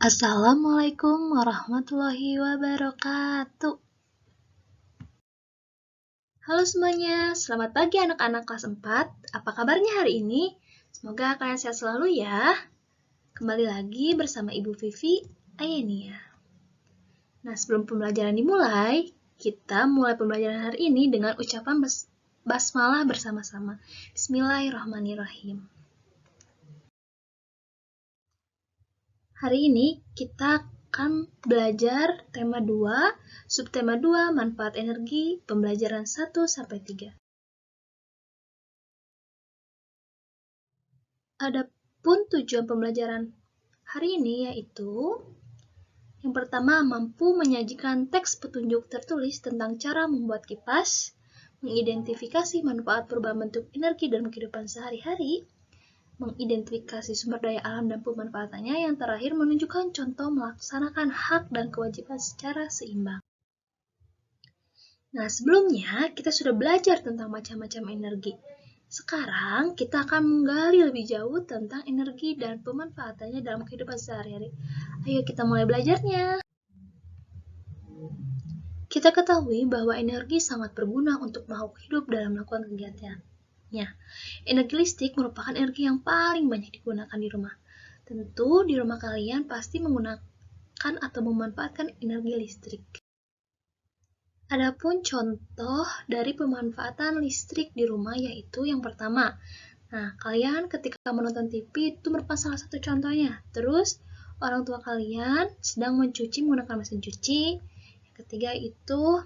Assalamualaikum warahmatullahi wabarakatuh. Halo semuanya, selamat pagi anak-anak kelas 4. Apa kabarnya hari ini? Semoga kalian sehat selalu ya. Kembali lagi bersama Ibu Vivi Ayania. Nah, sebelum pembelajaran dimulai, kita mulai pembelajaran hari ini dengan ucapan basmalah bersama-sama. Bismillahirrahmanirrahim. Hari ini kita akan belajar tema 2, subtema 2, manfaat energi, pembelajaran 1-3. Adapun tujuan pembelajaran hari ini yaitu yang pertama, mampu menyajikan teks petunjuk tertulis tentang cara membuat kipas, mengidentifikasi manfaat perubahan bentuk energi dalam kehidupan sehari-hari, mengidentifikasi sumber daya alam dan pemanfaatannya, yang terakhir menunjukkan contoh melaksanakan hak dan kewajiban secara seimbang. Nah, sebelumnya kita sudah belajar tentang macam-macam energi. Sekarang kita akan menggali lebih jauh tentang energi dan pemanfaatannya dalam kehidupan sehari-hari. Ayo kita mulai belajarnya. Kita ketahui bahwa energi sangat berguna untuk makhluk hidup dalam melakukan kegiatannya. Energi listrik merupakan energi yang paling banyak digunakan di rumah. Tentu di rumah kalian pasti menggunakan atau memanfaatkan energi listrik. Adapun contoh dari pemanfaatan listrik di rumah yaitu yang pertama. Nah, kalian ketika menonton TV itu merupakan salah satu contohnya. Terus, orang tua kalian sedang mencuci menggunakan mesin cuci. Yang ketiga itu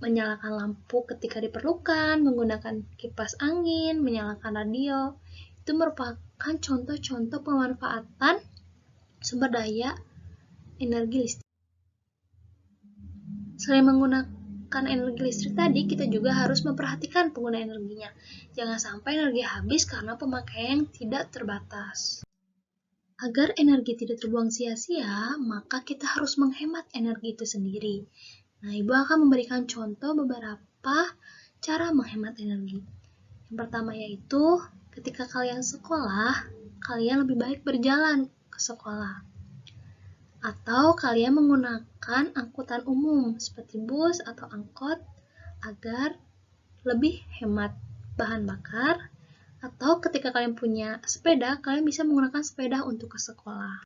menyalakan lampu ketika diperlukan, menggunakan kipas angin, menyalakan radio. Itu merupakan contoh-contoh pemanfaatan sumber daya energi listrik. Selain menggunakan energi listrik tadi, kita juga harus memperhatikan penggunaan energinya. Jangan sampai energi habis karena pemakaian yang tidak terbatas. Agar energi tidak terbuang sia-sia, maka kita harus menghemat energi itu sendiri. Nah, Ibu akan memberikan contoh beberapa cara menghemat energi. Yang pertama yaitu, ketika kalian sekolah, kalian lebih baik berjalan ke sekolah. Atau kalian menggunakan angkutan umum seperti bus atau angkot agar lebih hemat bahan bakar. Atau ketika kalian punya sepeda, kalian bisa menggunakan sepeda untuk ke sekolah.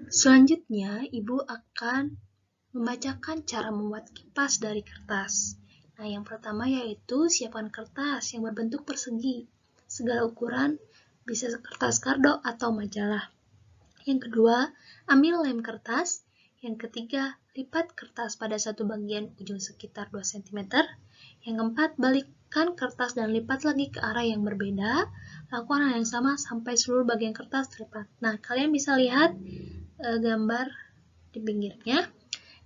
Selanjutnya, Ibu akan membacakan cara membuat kipas dari kertas. Nah, yang pertama yaitu siapkan kertas yang berbentuk persegi, segala ukuran, bisa kertas kardo atau majalah. Yang kedua, ambil lem kertas. Yang ketiga, lipat kertas pada satu bagian ujung sekitar 2 cm. Yang keempat, balikkan kertas dan lipat lagi ke arah yang berbeda. Lakukan hal yang sama sampai seluruh bagian kertas terlipat. Nah, kalian bisa lihat gambar di pinggirnya.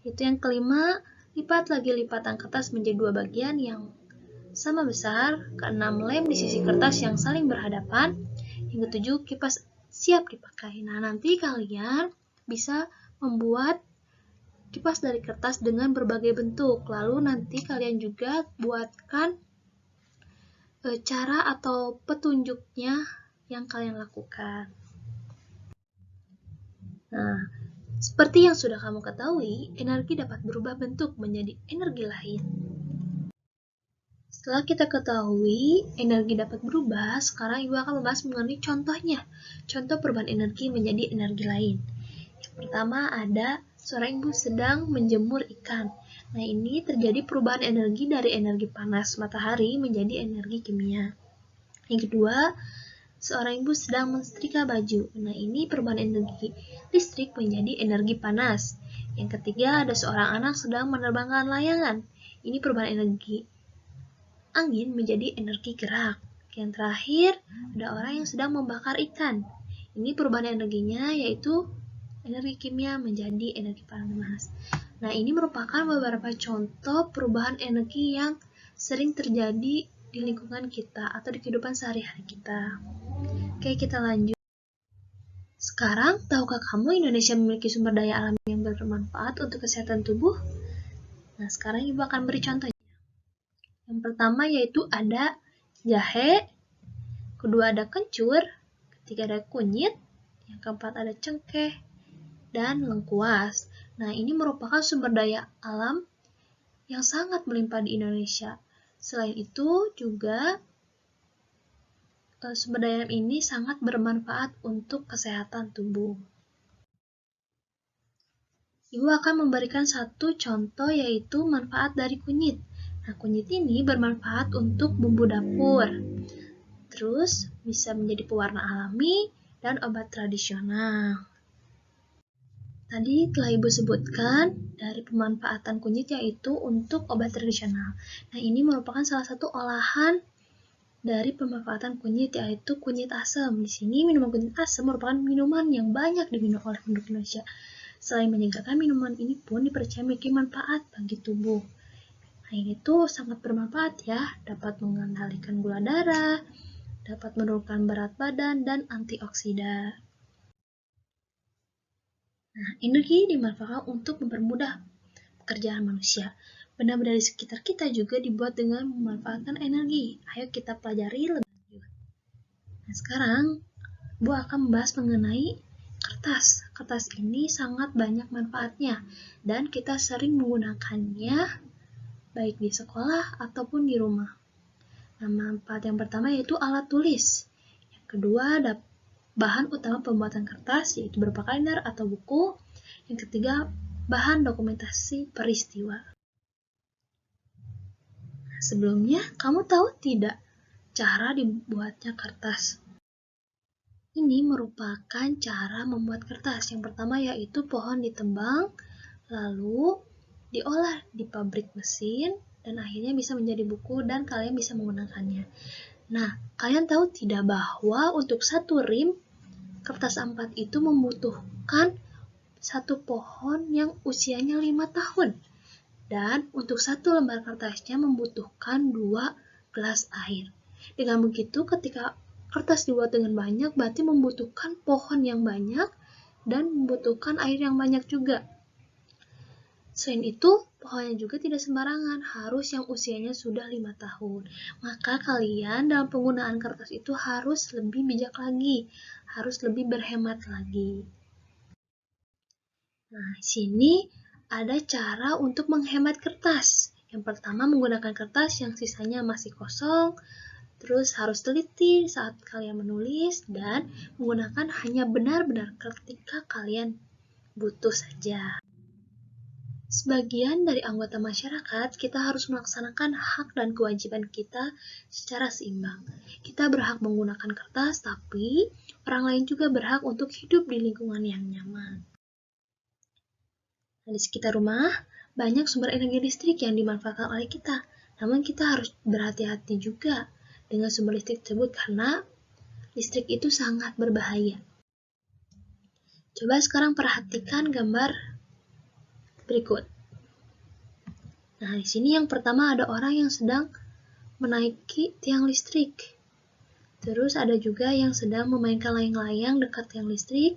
Itu yang kelima, lipat lagi lipatan kertas menjadi 2 bagian yang sama besar. Keenam, lem di sisi kertas yang saling berhadapan. Yang ketujuh, kipas siap dipakai. Nah, nanti kalian bisa membuat kipas dari kertas dengan berbagai bentuk. Lalu nanti kalian juga buatkan cara atau petunjuknya yang kalian lakukan. Nah, seperti yang sudah kamu ketahui, energi dapat berubah bentuk menjadi energi lain. Setelah kita ketahui energi dapat berubah, sekarang Ibu akan membahas mengenai contohnya. Contoh perubahan energi menjadi energi lain. Yang pertama ada seorang ibu sedang menjemur ikan. Nah, ini terjadi perubahan energi dari energi panas matahari menjadi energi kimia. Yang kedua, seorang ibu sedang mensetrika baju. Nah, ini perubahan energi listrik menjadi energi panas. Yang ketiga, ada seorang anak sedang menerbangkan layangan. Ini perubahan energi angin menjadi energi gerak. Yang terakhir, ada orang yang sedang membakar ikan. Ini perubahan energinya yaitu energi kimia menjadi energi panas. Nah, ini merupakan beberapa contoh perubahan energi yang sering terjadi di lingkungan kita atau di kehidupan sehari-hari kita. Oke, kita lanjut. Sekarang, tahukah kamu Indonesia memiliki sumber daya alam yang bermanfaat untuk kesehatan tubuh? Nah, sekarang Ibu akan beri contohnya. Yang pertama yaitu ada jahe, kedua ada kencur, ketiga ada kunyit, Yang keempat ada cengkeh dan lengkuas. Nah, ini merupakan sumber daya alam yang sangat melimpah di Indonesia. Selain itu juga sumber daya alam ini sangat bermanfaat untuk kesehatan tubuh. Ibu akan memberikan satu contoh yaitu manfaat dari kunyit. Nah, kunyit ini bermanfaat untuk bumbu dapur. Terus bisa menjadi pewarna alami dan obat tradisional. Tadi telah Ibu sebutkan dari pemanfaatan kunyit yaitu untuk obat tradisional. Nah, ini merupakan salah satu olahan dari pemanfaatan kunyit yaitu kunyit asam. Di sini minuman kunyit asam merupakan minuman yang banyak diminum oleh penduduk Indonesia. Selain menyegarkan, minuman ini pun dipercaya memiliki manfaat bagi tubuh. Nah, ini tuh sangat bermanfaat ya, dapat mengendalikan gula darah, dapat menurunkan berat badan, dan antioksidan. Nah, energi dimanfaatkan untuk mempermudah pekerjaan manusia. Benda-benda di sekitar kita juga dibuat dengan memanfaatkan energi. Ayo kita pelajari lebih lanjut. Nah, sekarang Bu akan membahas mengenai kertas. Kertas ini sangat banyak manfaatnya dan kita sering menggunakannya baik di sekolah ataupun di rumah. Nah, manfaat yang pertama yaitu alat tulis. Yang kedua ada bahan utama pembuatan kertas yaitu berupa kalender atau buku. Yang ketiga bahan dokumentasi peristiwa. Nah, sebelumnya kamu tahu tidak cara dibuatnya kertas? Ini merupakan cara membuat kertas. Yang pertama yaitu pohon ditebang, lalu diolah di pabrik mesin, dan akhirnya bisa menjadi buku dan kalian bisa menggunakannya. Nah, kalian tahu tidak bahwa untuk satu rim kertas A4 itu membutuhkan satu pohon yang usianya 5 tahun. Dan untuk satu lembar kertasnya membutuhkan 2 gelas air. Dengan begitu, ketika kertas dibuat dengan banyak, berarti membutuhkan pohon yang banyak dan membutuhkan air yang banyak juga. Selain itu, pohonnya juga tidak sembarangan, harus yang usianya sudah 5 tahun. Maka kalian dalam penggunaan kertas itu harus lebih bijak lagi, harus lebih berhemat lagi. Nah, di sini ada cara untuk menghemat kertas. Yang pertama menggunakan kertas yang sisanya masih kosong, terus harus teliti saat kalian menulis dan menggunakan hanya benar-benar ketika kalian butuh saja. Sebagian dari anggota masyarakat, kita harus melaksanakan hak dan kewajiban kita secara seimbang. Kita berhak menggunakan kertas, tapi orang lain juga berhak untuk hidup di lingkungan yang nyaman. Nah, di sekitar rumah, banyak sumber energi listrik yang dimanfaatkan oleh kita. Namun kita harus berhati-hati juga dengan sumber listrik tersebut karena listrik itu sangat berbahaya. Coba sekarang perhatikan gambar berikut. Nah, di sini yang pertama ada orang yang sedang menaiki tiang listrik. Terus ada juga yang sedang memainkan layang-layang dekat tiang listrik.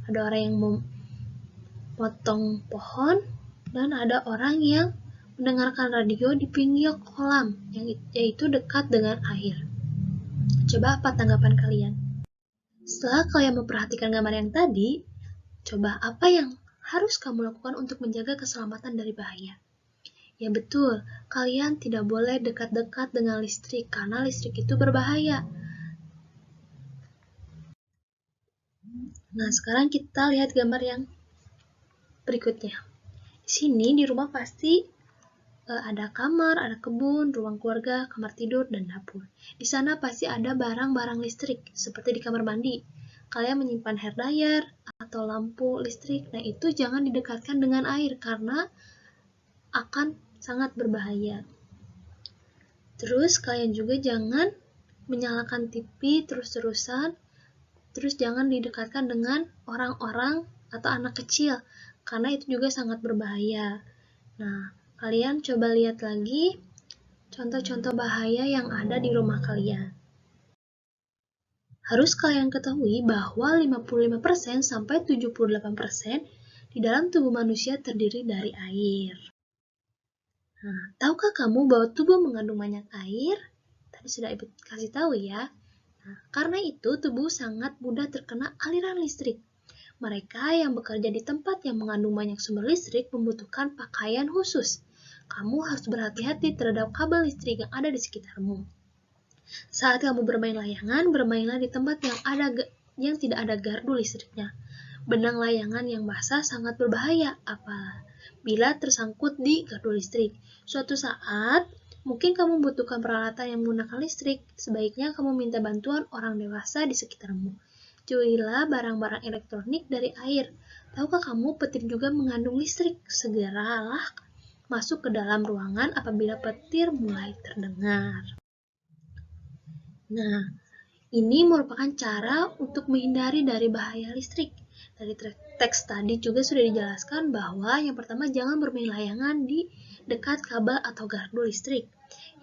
Ada orang yang memotong pohon dan ada orang yang mendengarkan radio di pinggir kolam, yaitu dekat dengan air. Coba apa tanggapan kalian? Setelah kalian memperhatikan gambar yang tadi, coba apa yang harus kamu lakukan untuk menjaga keselamatan dari bahaya? Ya betul, kalian tidak boleh dekat-dekat dengan listrik karena listrik itu berbahaya. Nah, sekarang kita lihat gambar yang berikutnya. Di sini di rumah pasti ada kamar, ada kebun, ruang keluarga, kamar tidur, dan dapur. Di sana pasti ada barang-barang listrik, seperti di kamar mandi. Kalian menyimpan hair dryer atau lampu listrik. Nah, itu jangan didekatkan dengan air karena akan sangat berbahaya. Terus kalian juga jangan menyalakan TV terus-terusan. Terus jangan didekatkan dengan orang-orang atau anak kecil karena itu juga sangat berbahaya. Nah, kalian coba lihat lagi contoh-contoh bahaya yang ada di rumah kalian. Harus kalian ketahui bahwa 55% sampai 78% di dalam tubuh manusia terdiri dari air. Nah, tahukah kamu bahwa tubuh mengandung banyak air? Tadi sudah Ibu kasih tahu ya. Karena itu, tubuh sangat mudah terkena aliran listrik. Mereka yang bekerja di tempat yang mengandung banyak sumber listrik membutuhkan pakaian khusus. Kamu harus berhati-hati terhadap kabel listrik yang ada di sekitarmu. Saat kamu bermain layangan, bermainlah di tempat yang tidak ada gardu listriknya. Benang layangan yang basah sangat berbahaya apabila tersangkut di gardu listrik. Suatu saat, mungkin kamu membutuhkan peralatan yang menggunakan listrik. Sebaiknya kamu minta bantuan orang dewasa di sekitarmu. Jauhilah barang-barang elektronik dari air. Tahukah kamu petir juga mengandung listrik? Segeralah masuk ke dalam ruangan apabila petir mulai terdengar. Nah, ini merupakan cara untuk menghindari dari bahaya listrik. Dari teks tadi juga sudah dijelaskan bahwa yang pertama jangan bermain layangan di dekat kabel atau gardu listrik.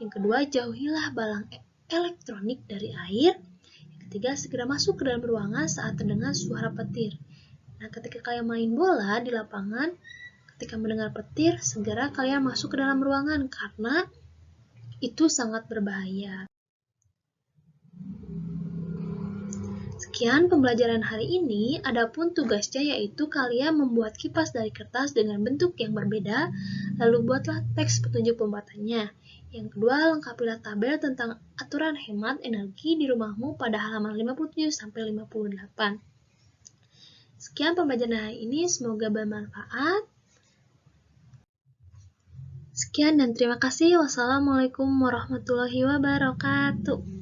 Yang kedua, jauhilah balang elektronik dari air. Yang ketiga, segera masuk ke dalam ruangan saat terdengar suara petir. Nah, ketika kalian main bola di lapangan, ketika mendengar petir, segera kalian masuk ke dalam ruangan karena itu sangat berbahaya. Sekian pembelajaran hari ini, adapun tugasnya yaitu kalian membuat kipas dari kertas dengan bentuk yang berbeda, lalu buatlah teks petunjuk pembuatannya. Yang kedua, lengkapilah tabel tentang aturan hemat energi di rumahmu pada halaman 57-58. Sekian pembelajaran hari ini, semoga bermanfaat. Sekian dan terima kasih. Wassalamualaikum warahmatullahi wabarakatuh.